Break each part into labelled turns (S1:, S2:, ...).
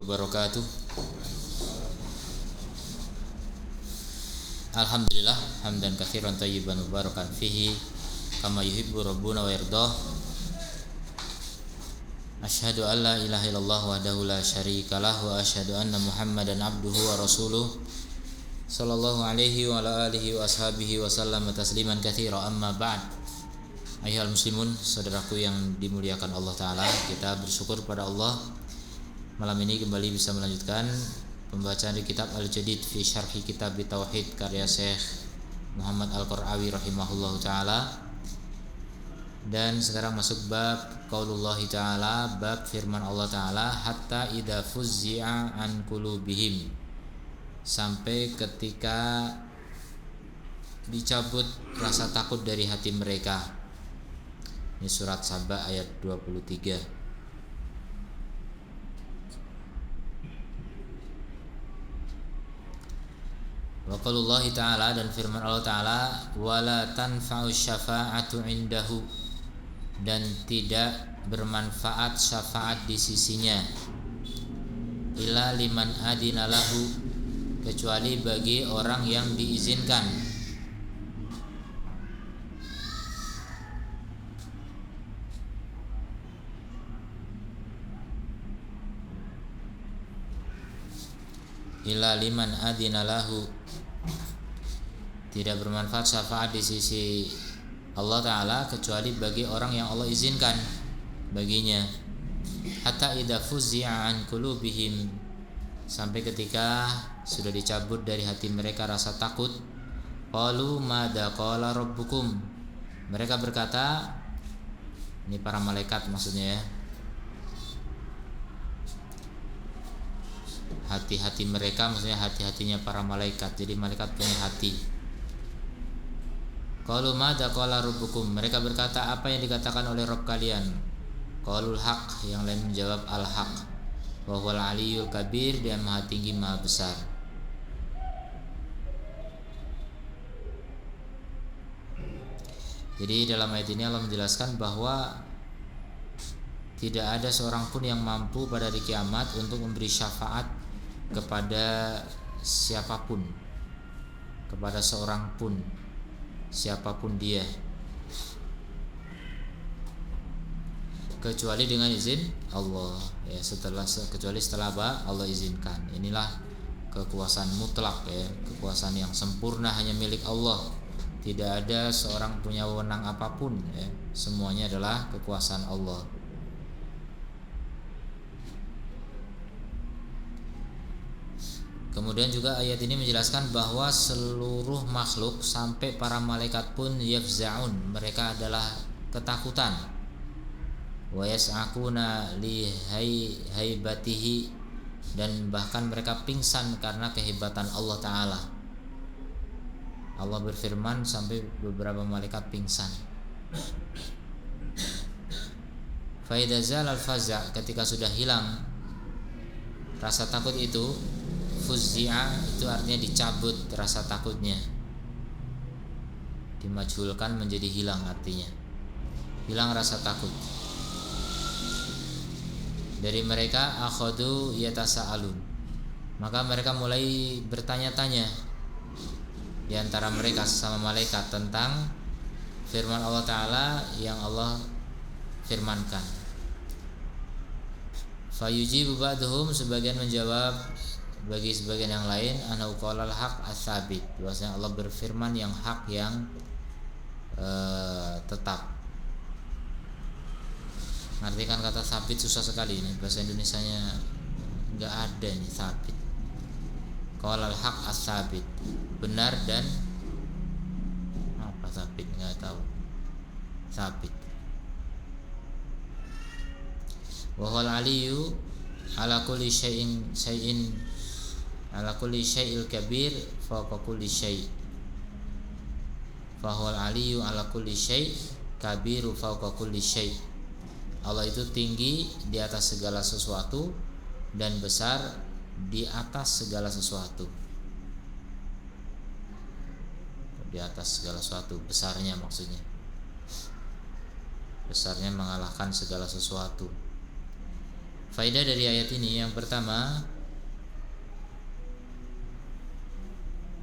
S1: wabarakatuh. Alhamdulillah hamdan katsiran thayyiban mubarakan fihi kama yuhibbu rabbuna wa yardah. Asyhadu an la ilaha illallah wahdahu la syarikalah wa asyhadu anna Muhammadan abduhu wa rasuluh sallallahu alaihi wa ala alihi wa ashabihi wa sallama tasliman katsira. Amma ba'd. Ayyuhal muslimun, saudaraku yang dimuliakan Allah Ta'ala, kita bersyukur pada Allah malam ini kembali bisa melanjutkan pembacaan di kitab Al-Jadid fi Syarhi Kitab Tauhid karya Syekh Muhammad Al-Qur'awi rahimahullahu ta'ala. Dan sekarang masuk bab qaulullahi ta'ala, bab firman Allah Ta'ala, hatta idza fuzzi'a an qulubihim, sampai ketika dicabut rasa takut dari hati mereka. Ini surat Saba ayat 23. Wa qaulullahi ta'ala, dan firman Allah Ta'ala, wala tanfa'u syafa'atu indahu, dan tidak bermanfaat syafaat di sisinya, illa liman adina lahu, kecuali bagi orang yang diizinkan. Illa liman adina lahu, tidak bermanfaat syafaat di sisi Allah Ta'ala kecuali bagi orang yang Allah izinkan baginya. Hatta idza fuzzi'a an qulubihim, sampai ketika sudah dicabut dari hati mereka rasa takut. Qalu madza qala rabbukum, mereka berkata, ini para malaikat maksudnya ya, hati-hati mereka maksudnya hati-hatinya para malaikat. Jadi malaikat punya hati. Qalu madza qala rabbukum, mereka berkata, apa yang dikatakan oleh Rabb kalian? Qalul haq, yang lain menjawab al-haq. Wa huwal aliyyul kabir, dia maha tinggi maha besar. Jadi dalam ayat ini Allah menjelaskan bahwa tidak ada seorang pun yang mampu pada hari kiamat untuk memberi syafaat kepada siapapun, kepada seorang pun, siapapun dia, kecuali dengan izin Allah ya, kecuali setelah Allah izinkan. Inilah kekuasaan mutlak ya, kekuasaan yang sempurna hanya milik Allah. Tidak ada seorang punya wewenang apapun ya, semuanya adalah kekuasaan Allah. Kemudian juga ayat ini menjelaskan bahwa seluruh makhluk sampai para malaikat pun yafza'un, mereka adalah ketakutan. Wa yas'akuna li haibatihi, dan bahkan mereka pingsan karena kehebatan Allah Ta'ala. Allah berfirman sampai beberapa malaikat pingsan. Fa idza zalal faza', ketika sudah hilang rasa takut itu, fuzzi'a itu artinya dicabut rasa takutnya, dimajhulkan menjadi hilang, artinya hilang rasa takut dari mereka. Akhadu yatasa'alun, maka mereka mulai bertanya-tanya di antara mereka sesama malaikat tentang firman Allah Ta'ala yang Allah firmankan. Fayujibu ba'duhum, sebagian menjawab bagi sebagian yang lain, anau qalal haq as-sabit, bahwasanya Allah berfirman yang hak, yang tetap. Mengartikan kata sabit susah sekali ini, bahasa Indonesianya enggak ada nih sabit. Qalal haq as-sabit, benar dan apa sabit, enggak tahu. Sabit. Wa huwal aliyyu ala kulli syai'in ala kulli syai'il kabir fawqa kulli syai'. Fa huwal aliyyu ala kulli syai' kabiru fawqa kulli syai'. Allah itu tinggi di atas segala sesuatu dan besar di atas segala sesuatu. Di atas segala sesuatu, besarnya maksudnya. Besarnya mengalahkan segala sesuatu. Faedah dari ayat ini yang pertama,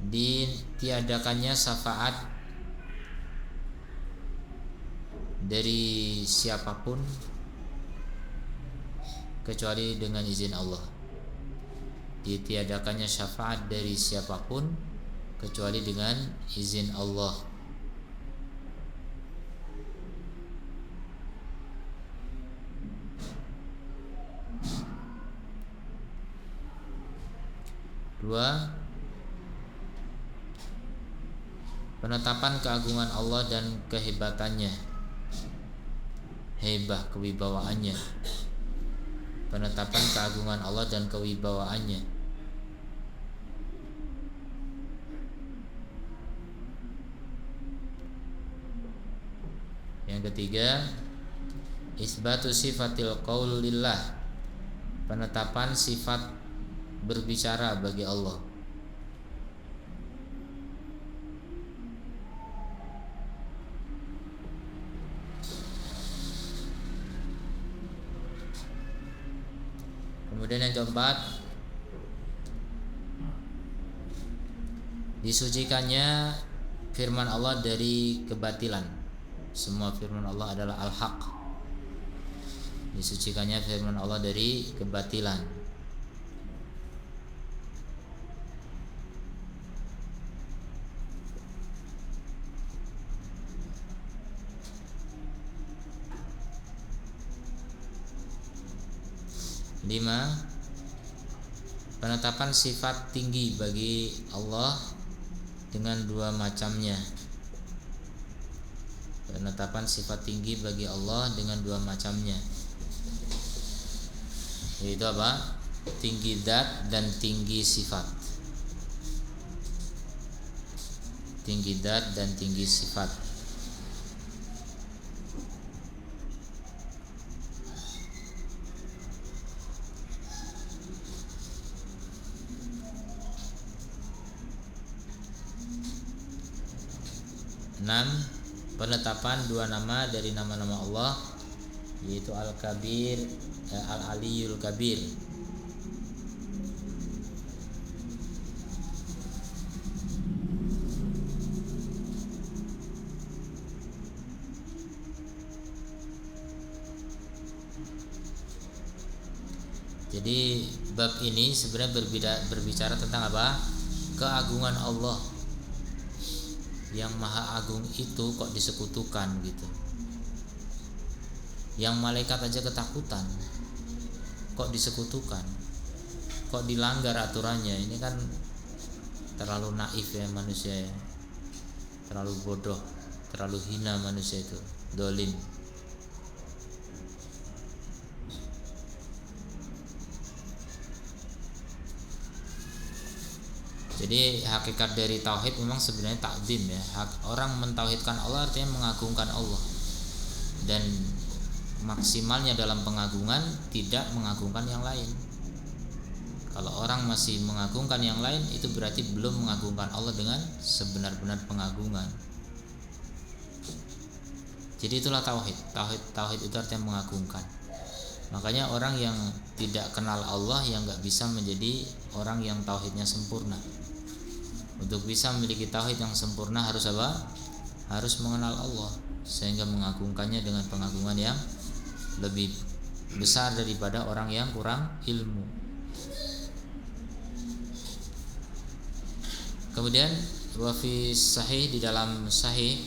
S1: ditiadakannya syafaat dari siapapun kecuali dengan izin Allah. Ditiadakannya syafaat dari siapapun kecuali dengan izin Allah. Dua, penetapan keagungan Allah dan kehebatannya, hebah kewibawaannya. Penetapan keagungan Allah dan kewibawaannya. Yang ketiga, isbatu sifatil qaul lillah, penetapan sifat berbicara bagi Allah. Kemudian yang keempat, disucikannya firman Allah dari kebatilan. Semua firman Allah adalah al-haq. Disucikannya firman Allah dari kebatilan. Lima, penetapan sifat tinggi bagi Allah dengan dua macamnya. Penetapan sifat tinggi bagi Allah dengan dua macamnya, yaitu apa? Tinggi zat dan tinggi sifat. Tinggi zat dan tinggi sifat. Enam, penetapan dua nama dari nama-nama Allah, yaitu Al-Kabir, Al-Aliyul Kabir. Jadi bab ini sebenarnya berbicara tentang apa? Keagungan Allah. Yang maha agung itu kok disekutukan gitu. Yang malaikat aja ketakutan, kok disekutukan, kok dilanggar aturannya. Ini kan terlalu naif ya manusia ya. Terlalu bodoh, terlalu hina manusia itu, dolim. Jadi hakikat dari tauhid memang sebenarnya takdim ya. Orang mentauhidkan Allah artinya mengagungkan Allah. Dan maksimalnya dalam pengagungan tidak mengagungkan yang lain. Kalau orang masih mengagungkan yang lain, itu berarti belum mengagungkan Allah dengan sebenar-benar pengagungan. Jadi itulah tauhid. Tauhid itu artinya mengagungkan. Makanya orang yang tidak kenal Allah yang gak bisa menjadi orang yang tauhidnya sempurna. Untuk bisa memiliki tauhid yang sempurna harus apa? Harus mengenal Allah, sehingga mengagungkannya dengan pengagungan yang lebih besar daripada orang yang kurang ilmu. Kemudian wafi sahih, di dalam sahih,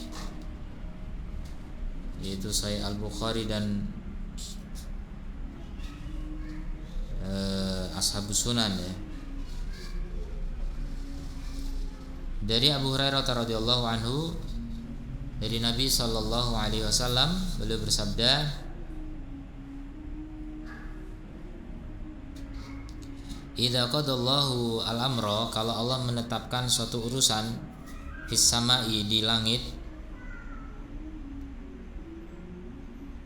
S1: yaitu Sahih Al-Bukhari dan Ashabus Sunan ya. Dari Abu Hurairah radhiyallahu anhu, dari Nabi sallallahu alaihi wasallam, beliau bersabda, "Idza qadallahu al-amra", kalau Allah menetapkan suatu urusan, fis samai, di langit,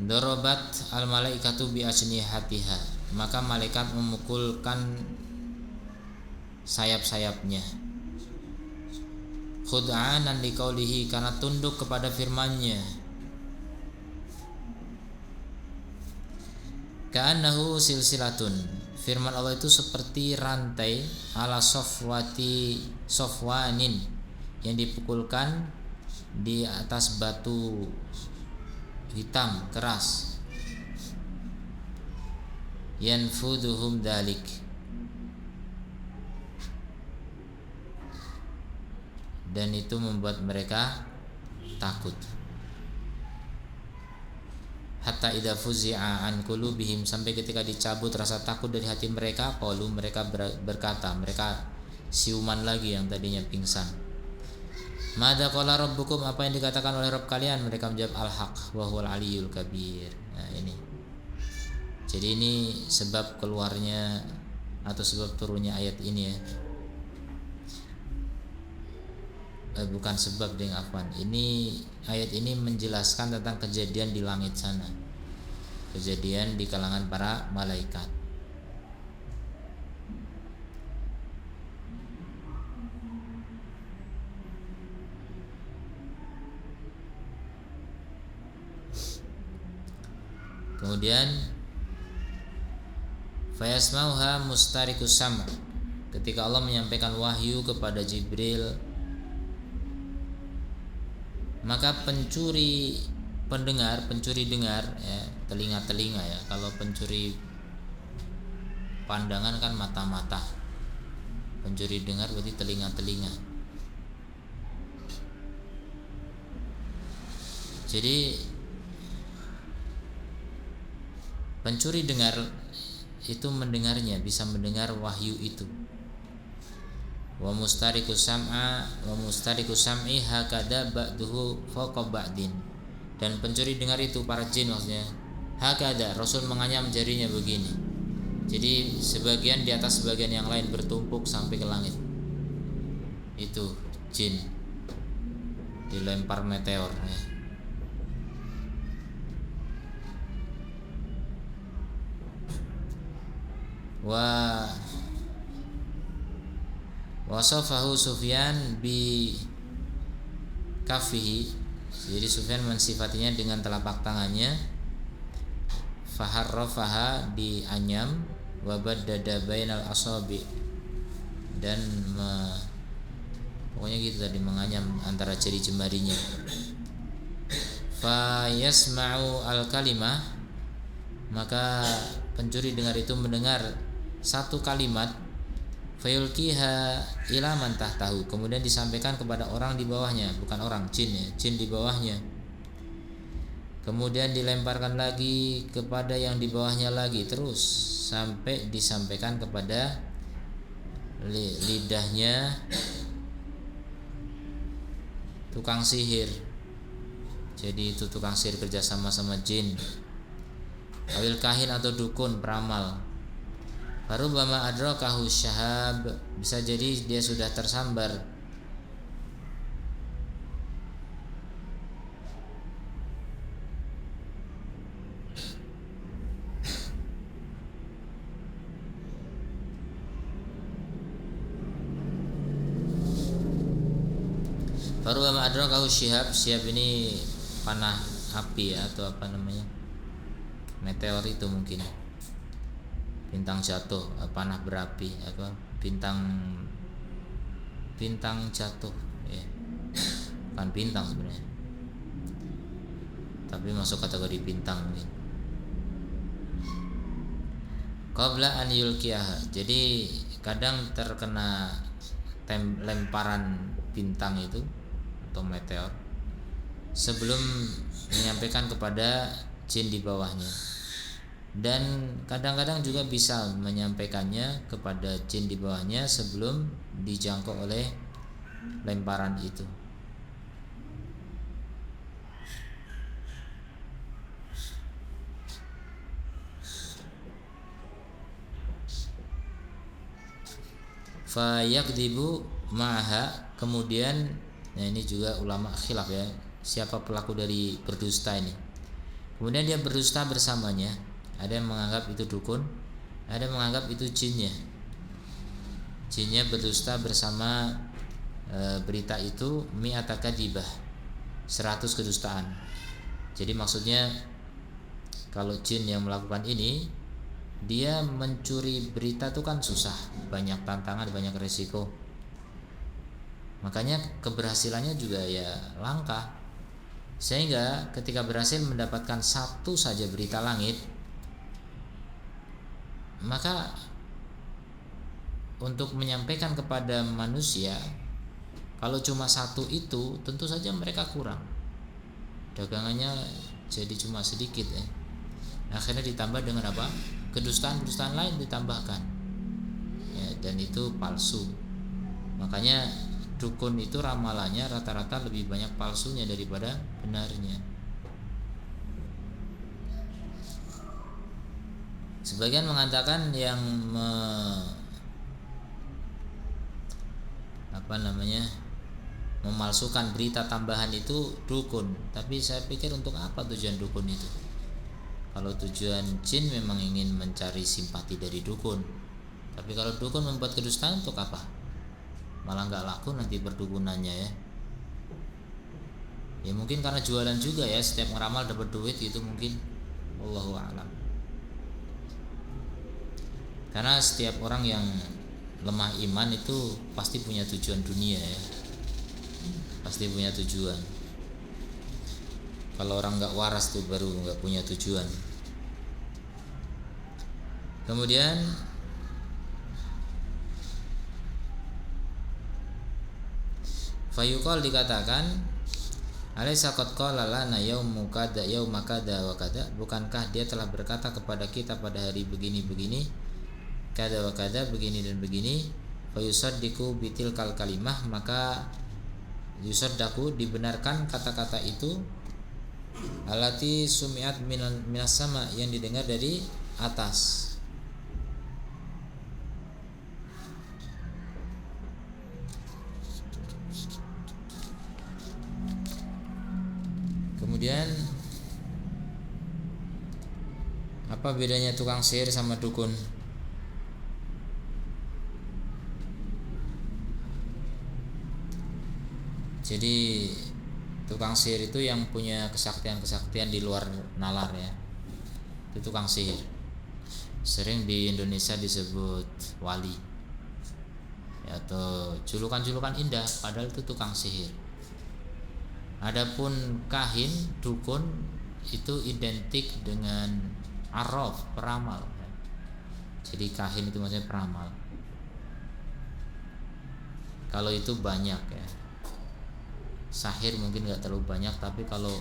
S1: darabat al-malaikatu bi ajnihatiha, maka malaikat memukulkan sayap-sayapnya, khud'anan liqaulihi, karena tunduk kepada firman-Nya, Ka'annahu silsilatun. Firman Allah itu seperti rantai ala sofwanin yang dipukulkan di atas batu hitam keras. Yanfuduhum dalik. Dan itu membuat mereka takut. Hatta idza fuzi'a an qulubihim, sampai ketika dicabut rasa takut dari hati mereka, qalu, mereka berkata, mereka siuman lagi yang tadinya pingsan. Madza qala rabbukum, apa yang dikatakan oleh Rabb kalian? Mereka menjawab al-haq wa huwal aliyyul kabir. Nah, ini. Jadi ini sebab keluarnya atau sebab turunnya ayat ini ya. Bukan sebab dengan afwan. Ini ayat ini menjelaskan tentang kejadian di langit sana. Kejadian di kalangan para malaikat. Kemudian fayasmauha mustarikus sam'. Ketika Allah menyampaikan wahyu kepada Jibril, maka pencuri dengar ya, telinga ya. Kalau pencuri pandangan kan mata-mata. Pencuri dengar berarti telinga. Jadi pencuri dengar itu mendengarnya, bisa mendengar wahyu itu. Wa mustarikus sam'i hakada ba'duhu fawqa ba'din. Dan pencuri dengar itu para jin maksudnya. Hakada, Rasul menganyam jarinya begini. Jadi sebagian di atas sebagian yang lain bertumpuk sampai ke langit. Itu jin dilempar meteor ya. Wasafahu Sufyan bi kafihi. Jadi Sufyan mensifatinya dengan telapak tangannya. Faharrafaha, dianyam. Wabaddada bainal asabi, dan pokoknya gitu tadi, menganyam antara jari jemarinya. Fa yasma'u al kalimah, maka pencuri dengar itu mendengar satu kalimat. Fayulkiha ila man tahtahu, kemudian disampaikan kepada orang di bawahnya, bukan orang, jin ya, jin di bawahnya. Kemudian dilemparkan lagi kepada yang di bawahnya lagi, terus sampai disampaikan kepada lidahnya tukang sihir. Jadi itu tukang sihir kerja sama jin. Awil kahin atau dukun, peramal. Farubbama adrakahu syahab, bisa jadi dia sudah tersambar Farubbama adrakahu syihab. Syihab ini panah api ya, atau apa namanya, meteor itu mungkin, bintang jatuh, panah berapi, apa bintang jatuh ya, bukan bintang sebenarnya, tapi masuk kategori bintang mungkin. Qabla an yulkiyah, jadi kadang terkena lemparan bintang itu atau meteor sebelum menyampaikan kepada jin di bawahnya. Dan kadang-kadang juga bisa menyampaikannya kepada jin di bawahnya sebelum dijangkau oleh lemparan itu. Fayakdibu ma'aha, kemudian, nah ini juga ulama khilaf ya, siapa pelaku dari berdusta ini. Kemudian dia berdusta bersamanya. Ada yang menganggap itu dukun, ada yang menganggap itu jinnya. Jinnya berdusta bersama berita itu mi'ata kadibah, 100 kedustaan. Jadi maksudnya kalau jin yang melakukan ini dia mencuri berita itu kan susah, banyak tantangan, banyak resiko. Makanya keberhasilannya juga ya langka. Sehingga ketika berhasil mendapatkan satu saja berita langit, maka untuk menyampaikan kepada manusia, kalau cuma satu itu tentu saja mereka kurang, dagangannya jadi cuma sedikit ya. Akhirnya ditambah dengan apa? Kedustaan-kedustaan lain ditambahkan ya, dan itu palsu. Makanya dukun itu ramalannya rata-rata lebih banyak palsunya daripada benarnya. Sebagian mengatakan yang memalsukan berita tambahan itu dukun. Tapi saya pikir untuk apa tujuan dukun itu? Kalau tujuan jin memang ingin mencari simpati dari dukun. Tapi kalau dukun membuat kedustaan untuk apa? Malah nggak laku nanti perdukunannya ya. Ya mungkin karena jualan juga ya, setiap ngeramal dapat duit gitu mungkin. Wallahu a'lam. Karena setiap orang yang lemah iman itu pasti punya tujuan dunia ya, pasti punya tujuan. Kalau orang nggak waras tuh baru nggak punya tujuan. Kemudian fayuqal dikatakan, alaysa qad qala lana yauma kada wa kada, bukankah dia telah berkata kepada kita pada hari begini-begini, kada wa kada, begini dan begini. Fayusaddiqu bitilkal kalimah, maka yusaddaku dibenarkan kata-kata itu, alati sumiat minas sama, yang didengar dari atas. Kemudian apa bedanya tukang sihir sama dukun? Jadi tukang sihir itu yang punya kesaktian-kesaktian di luar nalar ya, itu tukang sihir. Sering di Indonesia disebut wali ya, atau julukan-julukan indah, padahal itu tukang sihir. Adapun kahin, dukun itu identik dengan arraf, peramal. Jadi kahin itu maksudnya peramal. Kalau itu banyak ya. Sahir mungkin nggak terlalu banyak, tapi kalau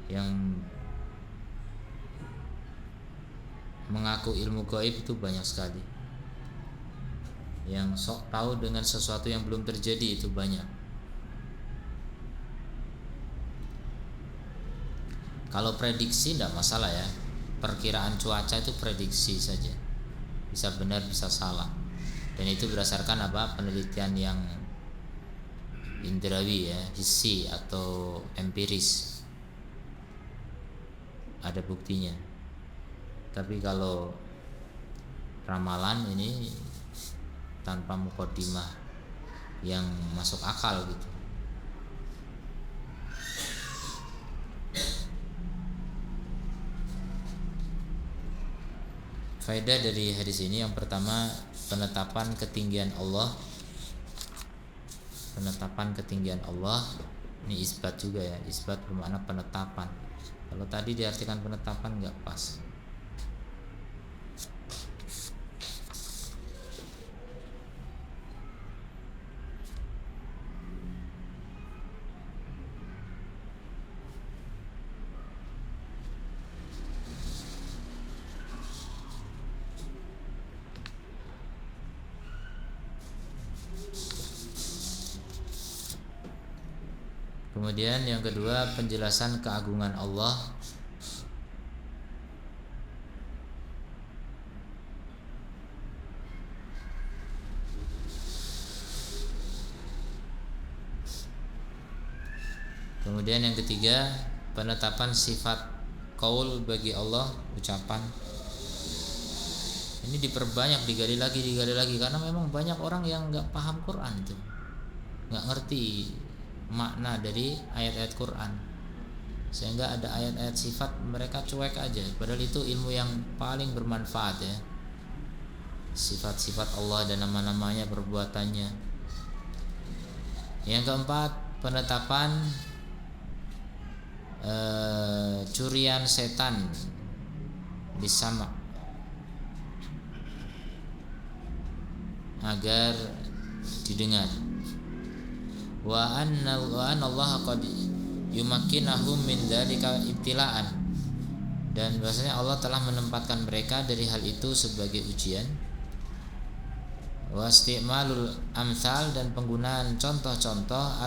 S1: yang mengaku ilmu gaib itu banyak sekali. Yang sok tahu dengan sesuatu yang belum terjadi itu banyak. Kalau prediksi tidak masalah ya, perkiraan cuaca itu prediksi saja, bisa benar bisa salah. Dan itu berdasarkan apa? Penelitian yang indrawi ya, hissi atau empiris, ada buktinya. Tapi kalau ramalan ini tanpa muqaddimah yang masuk akal gitu. Faedah dari hadis ini, yang pertama, penetapan ketinggian Allah. Penetapan ketinggian Allah ini isbat juga ya, isbat bermakna penetapan. Kalau tadi diartikan penetapan nggak pas. Kemudian yang kedua, penjelasan keagungan Allah. Kemudian yang ketiga, penetapan sifat qaul bagi Allah, ucapan. Ini diperbanyak, digali lagi karena memang banyak orang yang nggak paham Quran tuh, nggak ngerti makna dari ayat-ayat Quran, sehingga ada ayat-ayat sifat mereka cuek aja, padahal itu ilmu yang paling bermanfaat ya. Sifat-sifat Allah dan nama-namanya, perbuatannya. Yang keempat, penetapan curian setan di sama agar didengar. Wa anna Allah qad yumakkinahum min dzalika ibtilaan, dan bahwasanya Allah telah menempatkan mereka dari hal itu sebagai ujian. Wa istimalul amsal, dan penggunaan contoh-contoh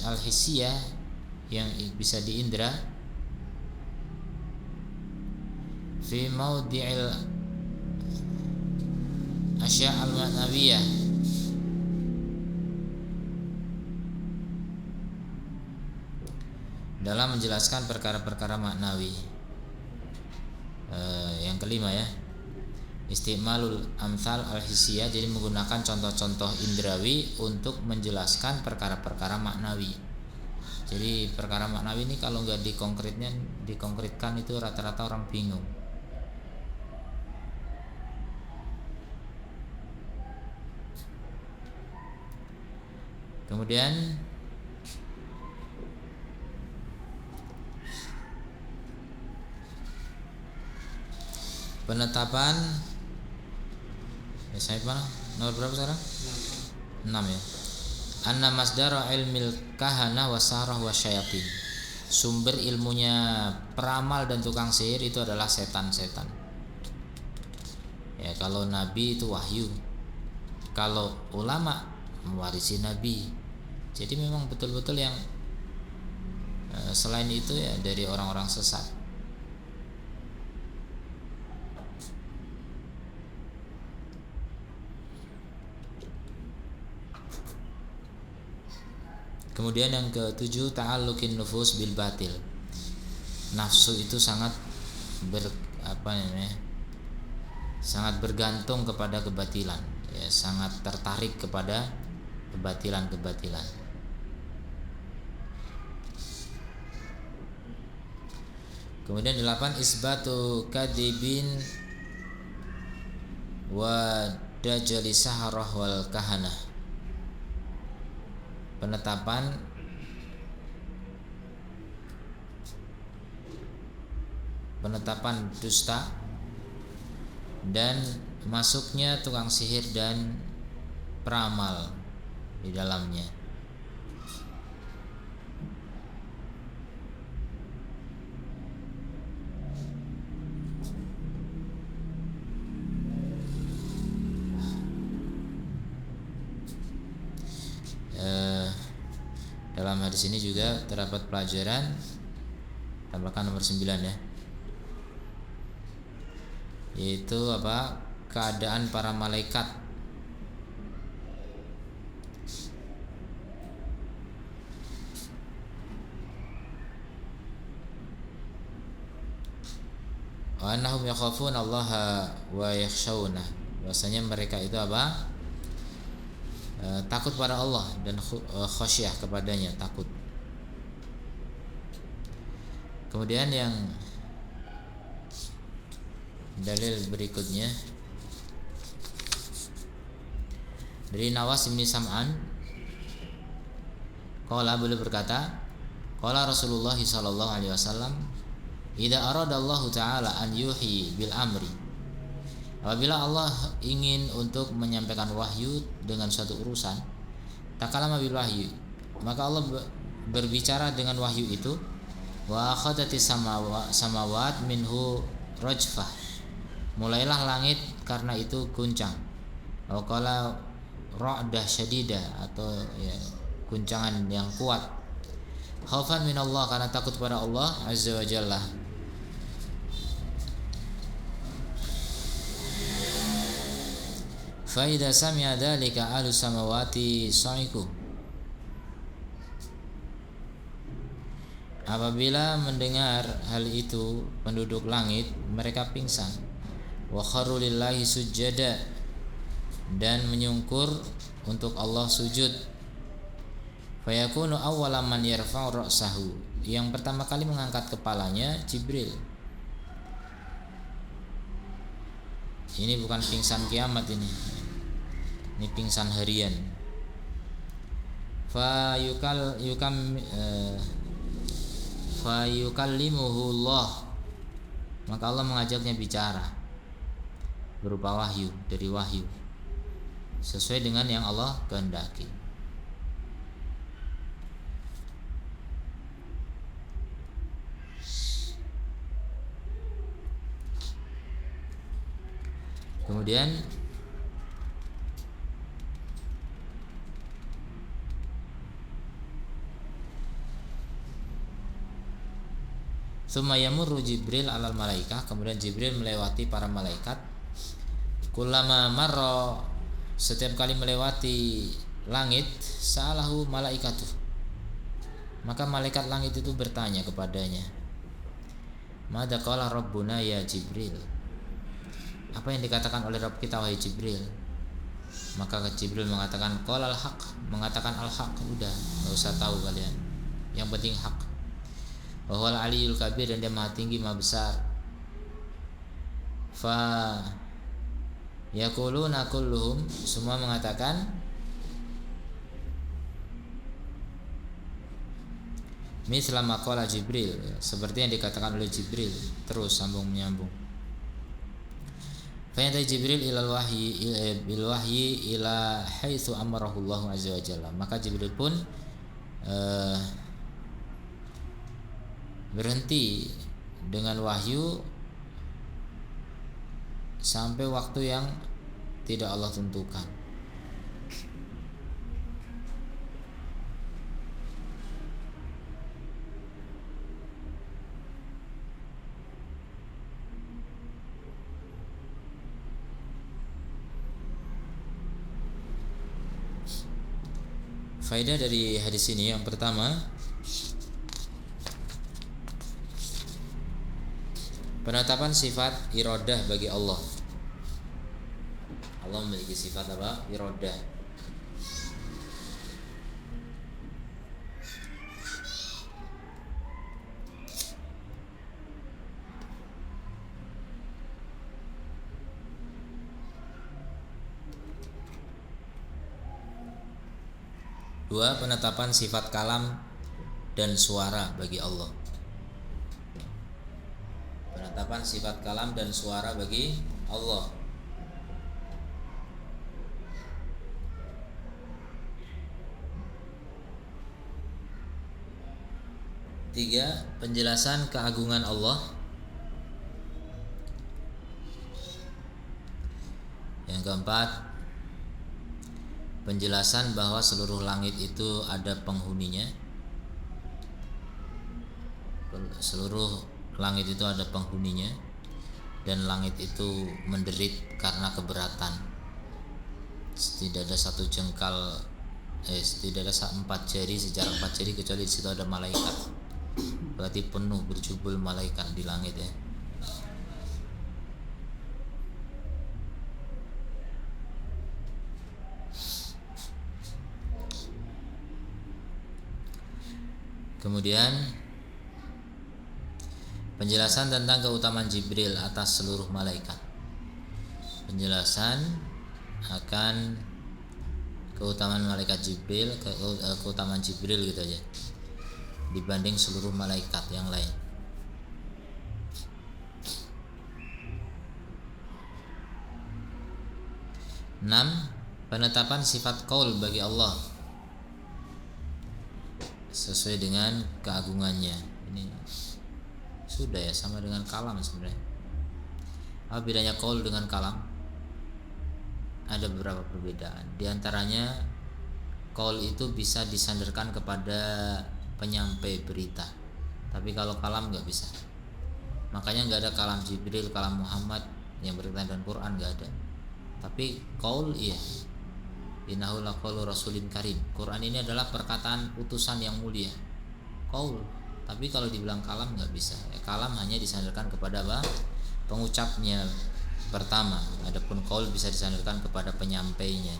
S1: al-hissiyah yang bisa diindra fi maudi'il asya' al-ma'nawiyah, dalam menjelaskan perkara-perkara maknawi. Yang kelima ya, istimalul amsal al-hissiyah, jadi menggunakan contoh-contoh indrawi untuk menjelaskan perkara-perkara maknawi. Jadi perkara maknawi ini kalau nggak dikonkretkan itu rata-rata orang bingung. Kemudian penetapan saya mana? Nomor berapa sekarang? 6 ya. Anna masdara ilmil kahana wasarah wasyayatin. Sumber ilmunya peramal dan tukang sihir itu adalah setan-setan. Ya, kalau nabi itu wahyu. Kalau ulama mewarisi nabi. Jadi memang betul-betul yang selain itu ya dari orang-orang sesat. Kemudian yang ke-7, ta'alluqin nufus bil batil. Nafsu itu sangat sangat bergantung kepada kebatilan, ya, sangat tertarik kepada kebatilan-kebatilan. Kemudian 8, isbatu kadibin wa dajjali saharah wal kahanah. Penetapan dusta dan masuknya tukang sihir dan peramal di dalamnya. Dalam hadis ini juga terdapat pelajaran, tambahkan nomor 9 ya, yaitu keadaan para malaikat. Wa annahum yakhafuna Allah wa yakhshawna. Bahwasanya mereka itu takut pada Allah dan khasyah kepadanya, takut. Kemudian yang dalil berikutnya dari Nawas bin Sam'an, qala, beliau berkata, qala Rasulullah sallallahu alaihi wasallam, idza aradallahu ta'ala an yuhyi bil amri, apabila Allah ingin untuk menyampaikan wahyu dengan suatu urusan, takalama bil wahyu, maka Allah berbicara dengan wahyu itu. Wa akhadatis samawat minhu rajfah, mulailah langit karena itu guncang. Wa qala ra'dah syadidah, atau ya, guncangan yang kuat. Khaufan minallah, karena takut pada Allah azza wa jalla. Fa idza sami'a dzalika ahlu samawati sa'iqu, apabila mendengar hal itu penduduk langit, mereka pingsan. Wa kharru lillahi sujada, dan menyungkur untuk Allah sujud. Fayakunu awwala man yarfa'u ra'sahu. Yang pertama kali mengangkat kepalanya Jibril. Ini bukan pingsan kiamat ini. Ini pingsan harian. Fayukallimuhu Allah. Maka Allah mengajaknya bicara berupa wahyu, dari wahyu, sesuai dengan yang Allah kehendaki. Kemudian summa yamurru Jibril alal malaikah, kemudian Jibril melewati para malaikat. Kullama marra, setiap kali melewati langit, sa'alahu malaikatuh, maka malaikat langit itu bertanya kepadanya, madza qala rabbuna ya Jibril, apa yang dikatakan oleh Rabb kita wahai Jibril? Maka Jibril mengatakan qala al-haq, mengatakan al-haq. Udah, enggak usah tahu kalian, yang penting hak. Wa huwal aliyul kabir, dan dia maha tinggi maha besar. Fa yaquluna kulluhum, semua mengatakan misla ma qala Jibril, seperti yang dikatakan oleh Jibril. Terus sambung menyambung. Fa yanta Jibril ilal wahyi bil wahyi ila haitsu amarahu Allah azza wa jalla. Maka Jibril pun berhenti dengan wahyu sampai waktu yang tidak Allah tentukan. Faedah dari hadis ini yang pertama, penetapan sifat iradah bagi Allah. Allah memiliki sifat apa? Iradah. Dua, penetapan sifat kalam dan suara bagi Allah. Penetapan sifat kalam dan suara bagi Allah. Tiga, penjelasan keagungan Allah. Yang keempat, penjelasan bahwa seluruh langit itu ada penghuninya. Seluruh langit itu ada penghuninya, dan langit itu menderit karena keberatan. Tidak ada satu jengkal, tidak ada 4 jari, sejarah 4 jari kecuali di situ ada malaikat. Berarti penuh berjubel malaikat di langit ya. Kemudian penjelasan tentang keutamaan Jibril atas seluruh malaikat. Penjelasan akan keutamaan malaikat Jibril, keutamaan Jibril gitu aja, dibanding seluruh malaikat yang lain. Enam, penetapan sifat qaul bagi Allah sesuai dengan keagungannya. Ini sudah ya, sama dengan kalam sebenarnya. Apa bedanya qaul dengan kalam? Ada beberapa perbedaan. Di antaranya qaul itu bisa disandarkan kepada penyampai berita, tapi kalau kalam nggak bisa. Makanya nggak ada kalam Jibril, kalam Muhammad yang berkaitan dengan Quran, nggak ada. Tapi qaul iya. Innahu laqaulu rasulin karim. Quran ini adalah perkataan utusan yang mulia. Qaul. Tapi kalau dibilang kalam nggak bisa. Kalam hanya disandarkan kepada apa? Pengucapnya pertama. Adapun qaul bisa disandarkan kepada penyampainya.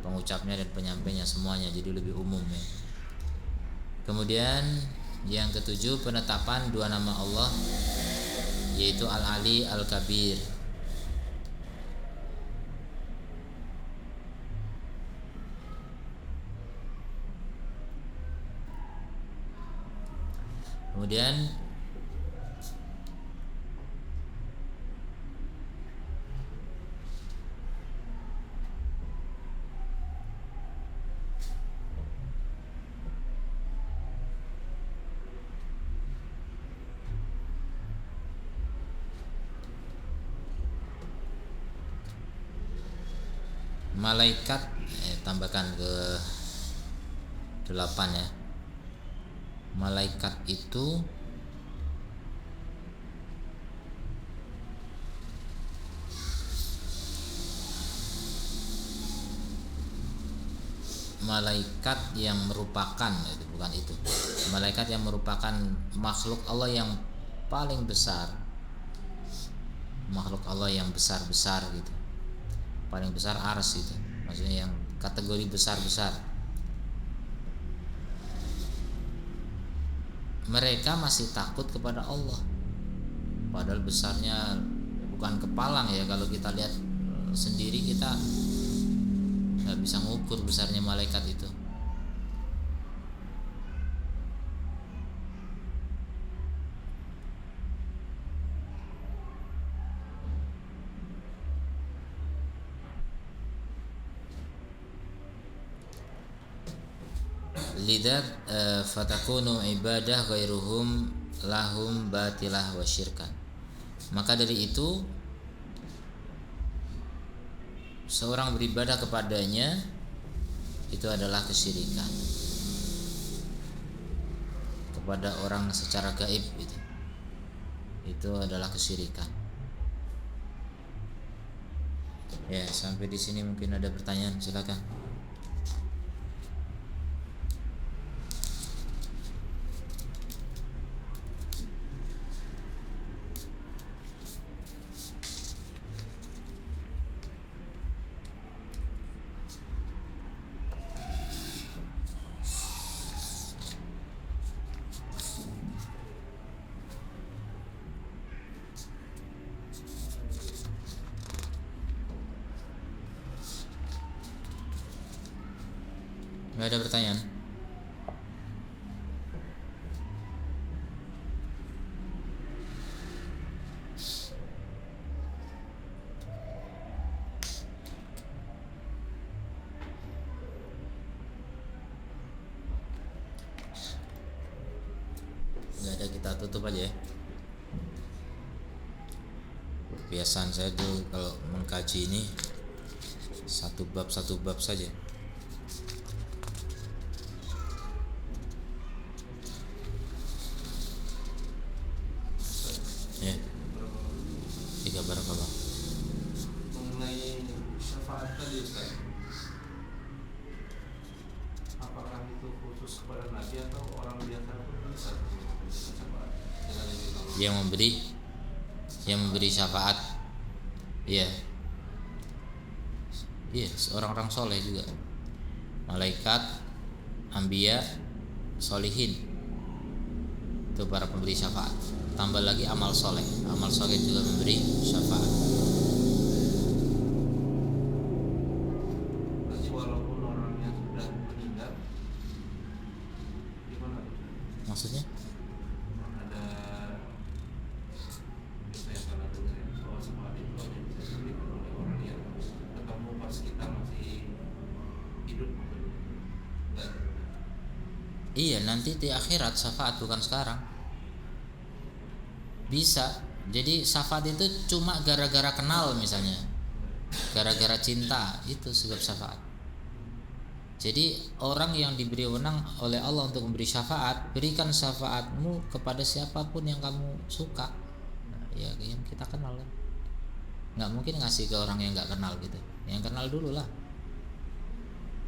S1: pengucapnya dan penyampainya semuanya, jadi lebih umum ya. Kemudian yang ketujuh, penetapan dua nama Allah, yaitu Al-Ali, Al-Kabir. Kemudian malaikat, tambahkan ke 8 ya. Malaikat itu malaikat yang merupakan, itu bukan itu. Malaikat yang merupakan makhluk Allah yang paling besar. Makhluk Allah yang besar-besar gitu. Paling besar ars itu. Maksudnya yang kategori besar-besar. Mereka masih takut kepada Allah. Padahal besarnya bukan kepalang ya, kalau kita lihat sendiri kita nggak bisa ngukur besarnya malaikat itu. Lidat fatakunu ibadah ghairuhum lahum batilah wa syirkan. Maka dari itu seorang beribadah kepadanya itu adalah kesyirikan kepada orang secara gaib gitu. Itu adalah kesyirikan. Ya, sampai di sini mungkin ada pertanyaan, silakan. Nggak ada pertanyaan? Nggak ada, kita tutup aja ya. Kebiasaan saya tuh kalau mengkaji ini satu bab saja. Ya, 3 barakallah.
S2: Mengenai syafaat tadi Ustaz, apakah itu khusus kepada Nabi atau orang biasa pun bisa syafaat?
S1: Yang memberi syafaat, iya, orang-orang soleh juga, malaikat, anbiya, solihin, itu para pemberi syafaat. Tambah lagi amal soleh juga memberi syafaat.
S2: Berarti walaupun orangnya sudah meninggal, gimana tuh?
S1: Maksudnya?
S2: Ada saya salah dengar ya, bahwa syafaat itu hanya bisa diberikan oleh orang yang ketemu pas kita masih hidup. Enggak.
S1: Iya, nanti di akhirat syafaat, bukan sekarang. Bisa. Jadi syafaat itu cuma gara-gara kenal misalnya, gara-gara cinta, itu sebab syafaat. Jadi orang yang diberi wewenang oleh Allah untuk memberi syafaat, berikan syafaatmu kepada siapapun yang kamu suka. Nah, ya yang kita kenal kan. Nggak mungkin ngasih ke orang yang nggak kenal gitu. Yang kenal dulu lah.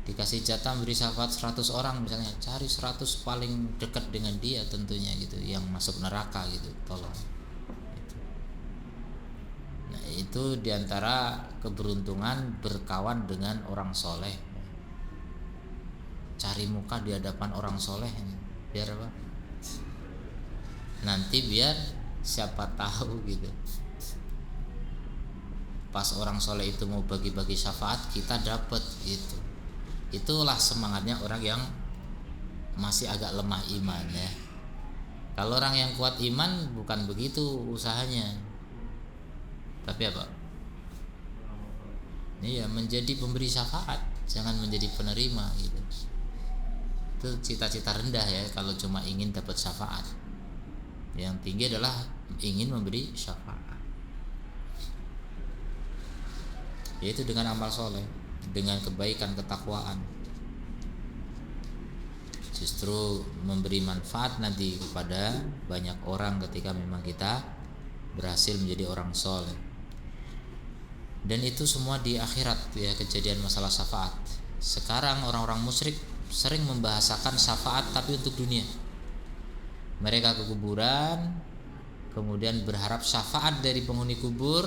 S1: Dikasih jatah beri syafaat 100 orang misalnya, cari 100 paling dekat dengan dia tentunya gitu, yang masuk neraka gitu, tolong gitu. Nah itu diantara keberuntungan berkawan dengan orang soleh. cari muka di hadapan orang soleh, biar apa? Nanti biar siapa tahu gitu, pas orang soleh itu mau bagi-bagi syafaat kita dapat gitu. Itulah semangatnya orang yang masih agak lemah iman ya. Kalau orang yang kuat iman bukan begitu usahanya, tapi apa? Iya, menjadi pemberi syafaat, jangan menjadi penerima gitu. Itu cita-cita rendah ya kalau cuma ingin dapat syafaat. Yang tinggi adalah ingin memberi syafaat, yaitu dengan amal soleh, dengan kebaikan, ketakwaan, justru memberi manfaat nanti kepada banyak orang ketika memang kita berhasil menjadi orang soleh. Dan itu semua di akhirat ya, kejadian masalah syafaat. Sekarang orang-orang musyrik sering membahasakan syafaat tapi untuk dunia. Mereka ke kuburan kemudian berharap syafaat dari penghuni kubur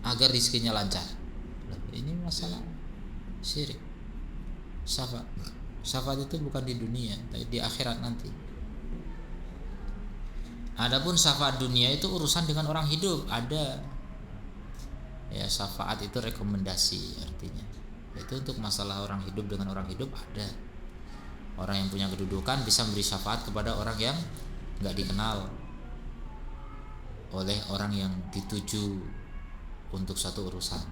S1: agar rezekinya lancar. Ini masalah syirik. Syafaat itu bukan di dunia, tapi di akhirat nanti. Adapun syafaat dunia itu urusan dengan orang hidup, ada. Ya, syafaat itu rekomendasi artinya. Itu untuk masalah orang hidup dengan orang hidup ada. Orang yang punya kedudukan bisa beri syafaat kepada orang yang enggak dikenal oleh orang yang dituju untuk satu urusan.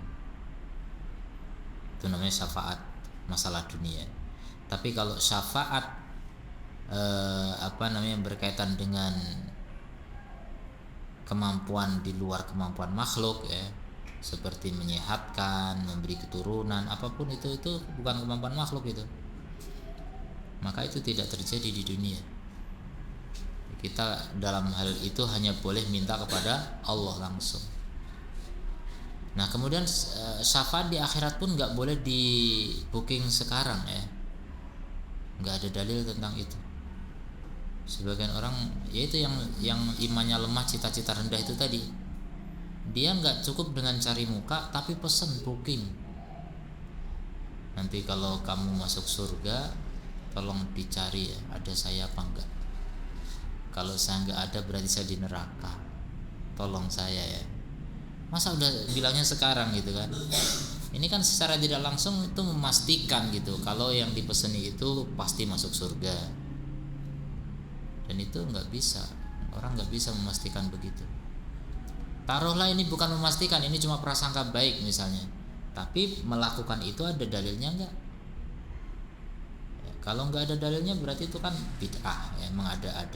S1: Itu namanya syafaat masalah dunia. Tapi kalau syafaat berkaitan dengan kemampuan di luar kemampuan makhluk ya, seperti menyehatkan, memberi keturunan, apapun itu bukan kemampuan makhluk itu, maka itu tidak terjadi di dunia. Kita dalam hal itu hanya boleh minta kepada Allah langsung. Nah kemudian syafaat di akhirat pun nggak boleh di booking sekarang ya, nggak ada dalil tentang itu. Sebagian orang yaitu yang imannya lemah, cita-cita rendah itu tadi, dia nggak cukup dengan cari muka tapi pesen booking. Nanti kalau kamu masuk surga tolong dicari ya, ada saya apa enggak. Kalau saya enggak ada berarti saya di neraka, tolong saya ya. Masa udah bilangnya sekarang gitu kan. Ini kan secara tidak langsung itu memastikan gitu kalau yang dipeseni itu pasti masuk surga. Dan itu enggak bisa, orang enggak bisa memastikan begitu. Taruhlah ini bukan memastikan, ini cuma prasangka baik misalnya, tapi melakukan itu ada dalilnya enggak? Ya, kalau enggak ada dalilnya berarti itu kan bid'ah ya, emang ada.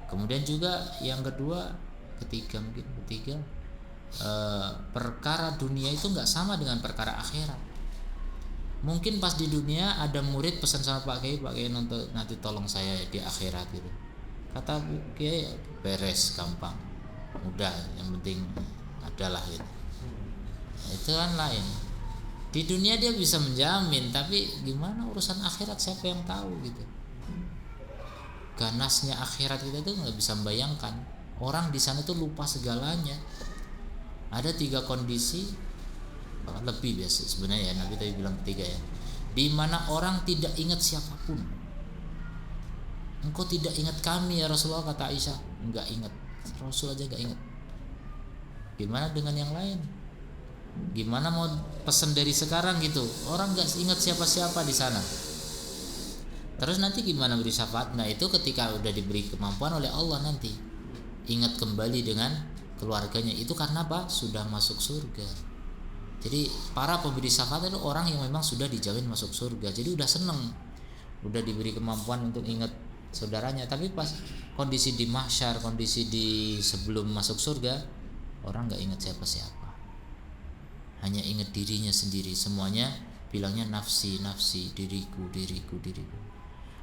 S1: Kemudian juga yang kedua, ketiga perkara dunia itu nggak sama dengan perkara akhirat. Mungkin pas di dunia ada murid pesan sama Pak Kiai nanti tolong saya di akhirat gitu. Kata Kiai beres, gampang, mudah, yang penting adalah gitu. Itu kan lain. Di dunia dia bisa menjamin, tapi gimana urusan akhirat siapa yang tahu gitu. Ganasnya akhirat kita tuh nggak bisa membayangkan. Orang di sana tuh lupa segalanya. Ada 3 kondisi, bahkan lebih biasa sebenarnya ya, Nabi tadi bilang 3 ya, di mana orang tidak ingat siapapun. Engkau tidak ingat kami ya Rasulullah, kata Aisyah. Enggak ingat, Rasul aja enggak ingat. Gimana dengan yang lain? Gimana mau pesan dari sekarang gitu? Orang enggak ingat siapa-siapa di sana. Terus nanti gimana beri syafaat? Nah itu ketika udah diberi kemampuan oleh Allah nanti ingat kembali dengan keluarganya. Itu karena apa? Sudah masuk surga. Jadi para pemberi syafaat itu orang yang memang sudah dijamin masuk surga. Jadi udah seneng, udah diberi kemampuan untuk ingat saudaranya. Tapi pas kondisi di mahsyar, kondisi di sebelum masuk surga, orang gak ingat siapa-siapa, hanya ingat dirinya sendiri. Semuanya bilangnya nafsi, nafsi, diriku.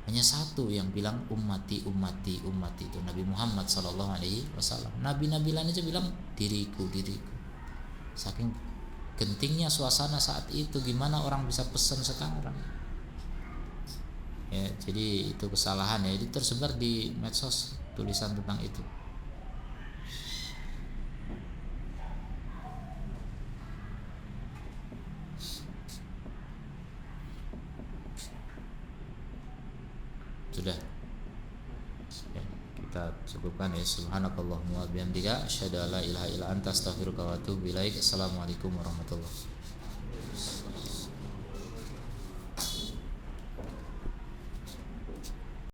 S1: Hanya satu yang bilang ummati itu Nabi Muhammad SAW. Nabi-nabi lain aja bilang diriku. Saking gentingnya suasana saat itu, gimana orang bisa pesan sekarang? Ya, jadi itu kesalahan ya. Itu tersebar di medsos tulisan tentang itu. Sudah. Ya, kita cukupkan ya. Subhanakallahumma wa bihamdika asyhadu an la ilaha illa anta astaghfiruka wa atubu ilaik. Assalamualaikum warahmatullahi wabarakatuh.